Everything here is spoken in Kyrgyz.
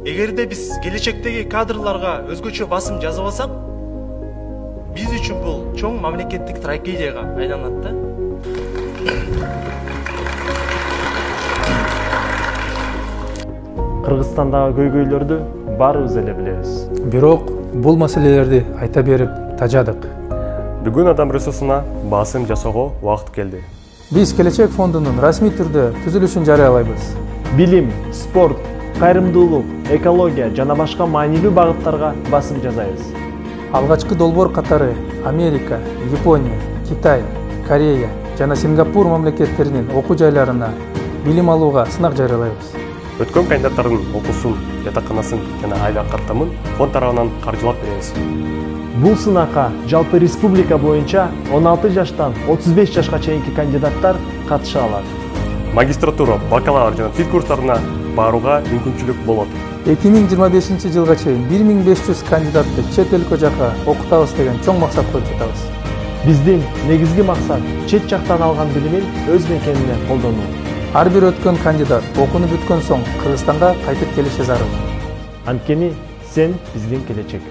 Эгерде биз келечектеги кадрларга өзгөчө басым жасап алсак, биз үчүн бул чоң мамлекеттик трагедияга айланат да. Кыргызстандагы көйгөйлөрдү баарыбыз эле билебиз. Бирок бул маселелерди айта берип тажадык. Бүгүн адам ресурсуна басым жасоого убакыт келди. Биз Келечек фондунун расмий түрдө түзүлүшүн жарыялайбыз. Билим, спорт, кайрымдуулук, экология жана башка маанилүү багыттарга басым жасайбыз. Алгачкы долбоор катары Америка, Япония, Китай, Корея жана Сингапур мамлекеттеринин окуу жайларына билим алууга сынак жарыялайбыз. Өткөн кандидаттардын окуусун, жатаканасын жана айла картамын фонд тарабынан каржылап беребиз. Бул сынакка жалпы республика боюнча 16 жаштан 35 жашка чейинки кандидаттар катыша алат. Магистратура, бакалавр жана тил курстарына барууга мүмкүнчүлүк болот. 2025 жылга чейин 1500 кандидатты чет өлкө жака окутабыз деген чоң максат коюп жатабыз. Биздин негизги максат чет жактан алган билимин өз мекенине колдонуу. Ар бир өткөн кандидат окууну бүткөн соң Кыргызстанга кайтып келиши зарыл. Анткени сен биздин келечек.